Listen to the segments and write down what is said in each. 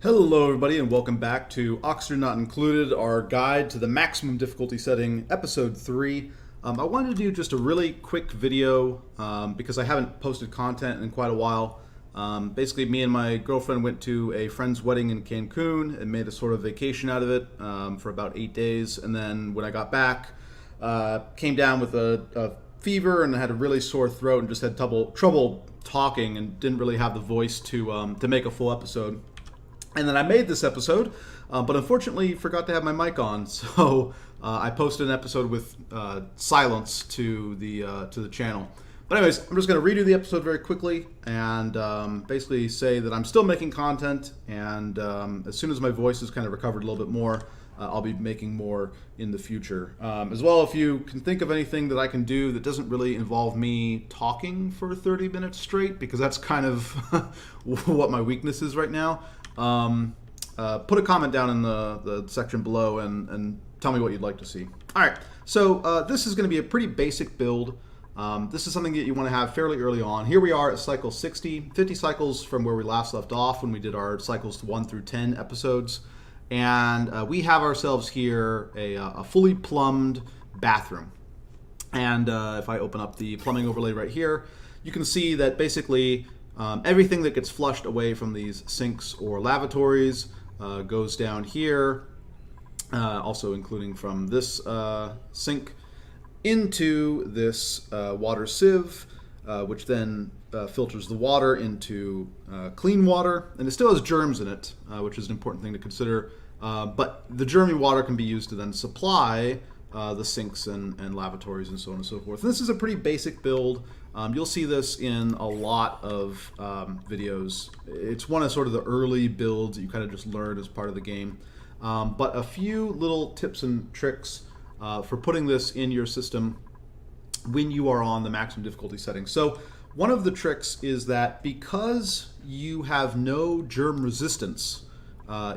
Hello everybody and welcome back to Oxygen Not Included, our guide to the maximum difficulty setting, episode 3. I wanted to do just a really quick video because I haven't posted content in quite a while. Basically, me and my girlfriend went to a friend's wedding in Cancun and made a sort of vacation out of it for about 8 days. And then when I got back, came down with a fever and had a really sore throat and just had trouble talking and didn't really have the voice to make a full episode. And then I made this episode, but unfortunately forgot to have my mic on, so I posted an episode with silence to the channel. But anyways, I'm just going to redo the episode very quickly and basically say that I'm still making content, and as soon as my voice is kind of recovered a little bit more, I'll be making more in the future. As well, if you can think of anything that I can do that doesn't really involve me talking for 30 minutes straight, because that's kind of what my weakness is right now, put a comment down in the section below and tell me what you'd like to see. All right, so this is going to be a pretty basic build. This is something that you want to have fairly early on. Here we are at cycle 60, 50 cycles from where we last left off when we did our cycles 1 through 10 episodes. And we have ourselves here a fully plumbed bathroom. And if I open up the plumbing overlay right here, you can see that basically everything that gets flushed away from these sinks or lavatories goes down here, also including from this sink into this water sieve, which then filters the water into clean water. And it still has germs in it, which is an important thing to consider. But the germy water can be used to then supply the sinks and lavatories and so on and so forth. And this is a pretty basic build. You'll see this in a lot of videos. It's one of sort of the early builds that you kind of just learn as part of the game. But a few little tips and tricks for putting this in your system when you are on the maximum difficulty setting. So one of the tricks is that because you have no germ resistance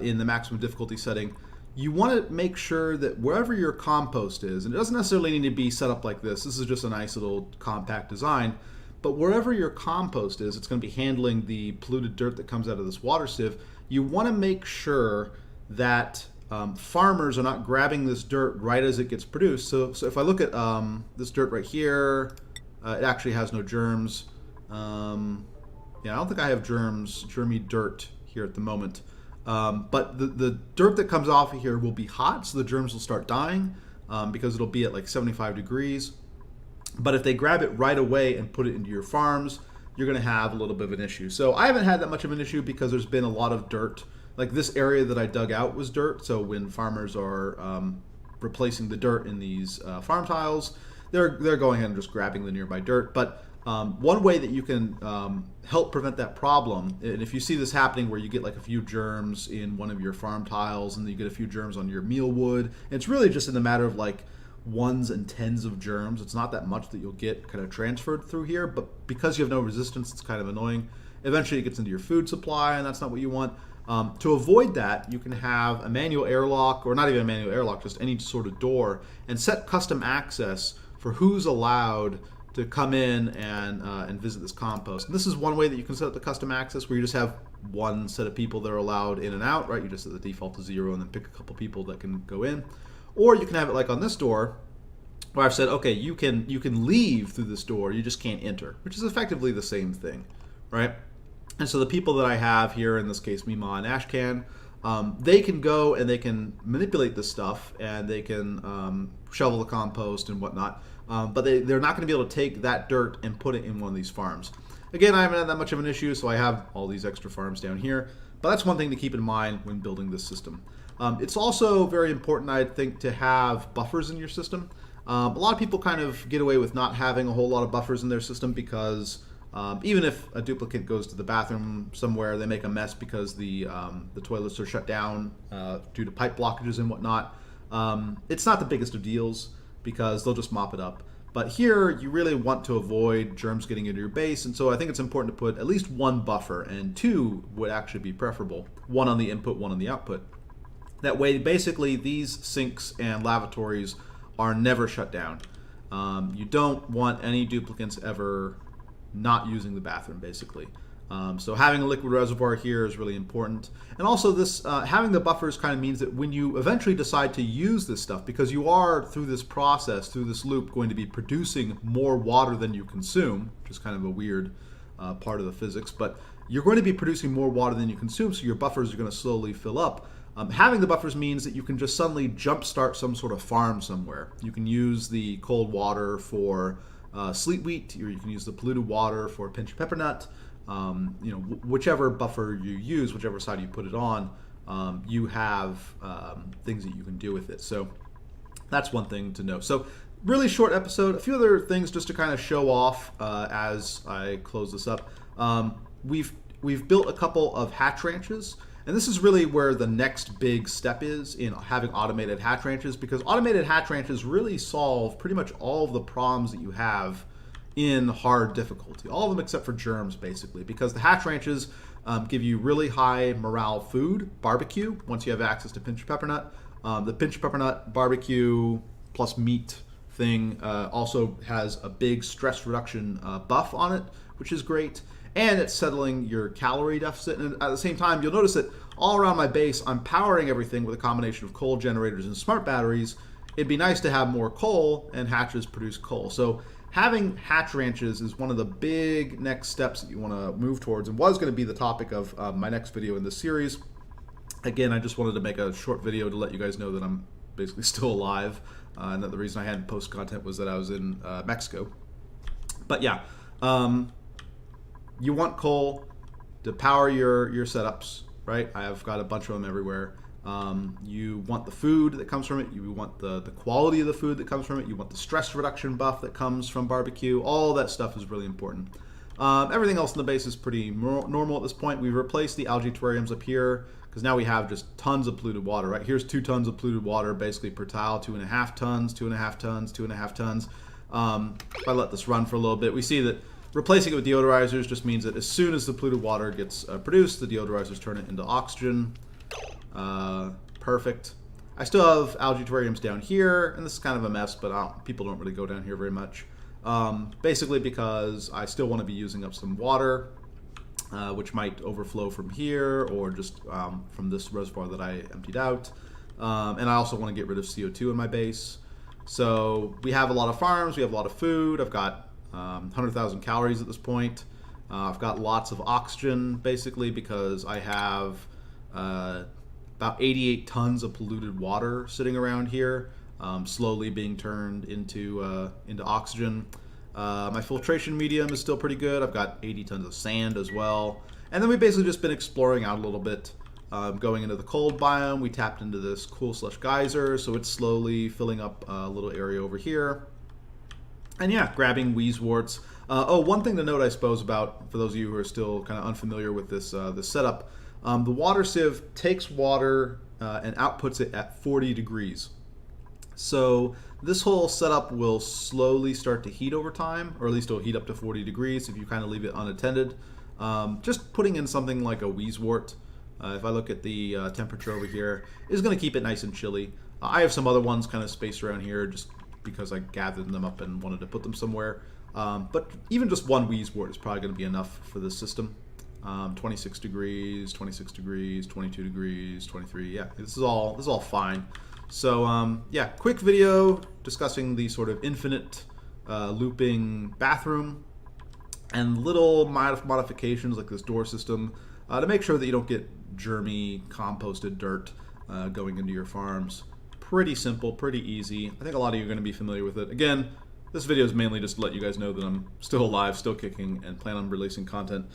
in the maximum difficulty setting, you want to make sure that wherever your compost is, and it doesn't necessarily need to be set up like this is just a nice little compact design, but wherever your compost is, it's going to be handling the polluted dirt that comes out of this water sieve. You want to make sure that farmers are not grabbing this dirt right as it gets produced. So if I look at this dirt right here, it actually has no germs. Yeah, I don't think I have germy dirt here at the moment. But the dirt that comes off of here will be hot, so the germs will start dying because it'll be at like 75 degrees. But if they grab it right away and put it into your farms, you're going to have a little bit of an issue. So I haven't had that much of an issue because there's been a lot of dirt. Like this area that I dug out was dirt, so when farmers are replacing the dirt in these farm tiles, they're going ahead and just grabbing the nearby dirt. But one way that you can help prevent that problem, and if you see this happening where you get like a few germs in one of your farm tiles and then you get a few germs on your meal wood, it's really just in the matter of like ones and tens of germs. It's not that much that you'll get kind of transferred through here, but because you have no resistance, it's kind of annoying. Eventually it gets into your food supply, and that's not what you want. To avoid that, you can have a manual airlock, or not even a manual airlock, just any sort of door, and set custom access for who's allowed to come in and visit this compost. And this is one way that you can set up the custom access, where you just have one set of people that are allowed in and out, right? You just set the default to 0 and then pick a couple people that can go in. Or you can have it like on this door, where I've said, okay, you can leave through this door, you just can't enter, which is effectively the same thing, right? And so the people that I have here, in this case Mima and Ashcan, they can go and they can manipulate this stuff, and they can shovel the compost and whatnot. But they're not going to be able to take that dirt and put it in one of these farms. Again, I haven't had that much of an issue, so I have all these extra farms down here. But that's one thing to keep in mind when building this system. It's also very important, I think, to have buffers in your system. A lot of people kind of get away with not having a whole lot of buffers in their system because even if a duplicate goes to the bathroom somewhere, they make a mess because the toilets are shut down due to pipe blockages and whatnot. It's not the biggest of deals, because they'll just mop it up. But here, you really want to avoid germs getting into your base, and so I think it's important to put at least one buffer, and two would actually be preferable. One on the input, one on the output. That way, basically, these sinks and lavatories are never shut down. You don't want any duplicates ever not using the bathroom, basically. So having a liquid reservoir here is really important. And also this having the buffers kind of means that when you eventually decide to use this stuff, because you are through this process, through this loop, going to be producing more water than you consume, which is kind of a weird part of the physics, but you're going to be producing more water than you consume, so your buffers are going to slowly fill up. Having the buffers means that you can just suddenly jumpstart some sort of farm somewhere. You can use the cold water for sleet wheat, or you can use the polluted water for pinch of pepper nut. Whichever buffer you use, whichever side you put it on, you have things that you can do with it. So that's one thing to know. So really short episode. A few other things just to kind of show off as I close this up. We've built a couple of hatch ranches. And this is really where the next big step is in having automated hatch ranches, because automated hatch ranches really solve pretty much all of the problems that you have in hard difficulty. All of them except for germs, basically, because the hatch ranches give you really high morale food, barbecue, once you have access to pinch of pepper nut. The pinch of pepper nut barbecue plus meat thing also has a big stress reduction buff on it, which is great. And it's settling your calorie deficit. And at the same time, you'll notice that all around my base, I'm powering everything with a combination of coal generators and smart batteries. It'd be nice to have more coal, and hatches produce coal. So having hatch ranches is one of the big next steps that you want to move towards, and was going to be the topic of my next video in this series. Again, I just wanted to make a short video to let you guys know that I'm basically still alive, and that the reason I hadn't posted content was that I was in Mexico. But yeah. You want coal to power your setups, right? I've got a bunch of them everywhere. You want the food that comes from it. You want the quality of the food that comes from it. You want the stress reduction buff that comes from barbecue. All that stuff is really important. Everything else in the base is pretty normal at this point. We've replaced the algae terrariums up here because now we have just tons of polluted water, right? Here's 2 tons of polluted water basically per tile, 2.5 tons, 2.5 tons, 2.5 tons. If I let this run for a little bit, we see that replacing it with deodorizers just means that as soon as the polluted water gets produced, the deodorizers turn it into oxygen. Perfect. I still have algae terrariums down here, and this is kind of a mess, but people don't really go down here very much. Basically because I still want to be using up some water, which might overflow from here or just from this reservoir that I emptied out. And I also want to get rid of CO2 in my base. So we have a lot of farms, we have a lot of food. I've got 100,000 calories at this point. I've got lots of oxygen, basically, because I have about 88 tons of polluted water sitting around here, slowly being turned into oxygen. My filtration medium is still pretty good. I've got 80 tons of sand as well. And then we've basically just been exploring out a little bit. Going into the cold biome, we tapped into this cool slush geyser, so it's slowly filling up a little area over here. And yeah, grabbing wheezeworts. One thing to note, I suppose, about for those of you who are still kind of unfamiliar with this setup, the water sieve takes water and outputs it at 40 degrees. So this whole setup will slowly start to heat over time, or at least it'll heat up to 40 degrees if you kind of leave it unattended. Just putting in something like a wheezewort, if I look at the temperature over here, is going to keep it nice and chilly. I have some other ones kind of spaced around here just because I gathered them up and wanted to put them somewhere. But even just one wheezewort is probably going to be enough for this system. 26 degrees, 26 degrees, 22 degrees, 23. Yeah, this is all fine. So yeah, quick video discussing the sort of infinite looping bathroom and little modifications like this door system to make sure that you don't get germy composted dirt going into your farms. Pretty simple, pretty easy. I think a lot of you are going to be familiar with it. Again, this video is mainly just to let you guys know that I'm still alive, still kicking, and plan on releasing content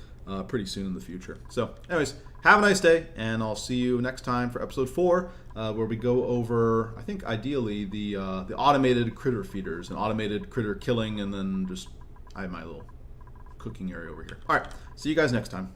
pretty soon in the future. So anyways, have a nice day, and I'll see you next time for episode 4, where we go over, I think ideally, the automated critter feeders and automated critter killing, and then just I have my little cooking area over here. All right, see you guys next time.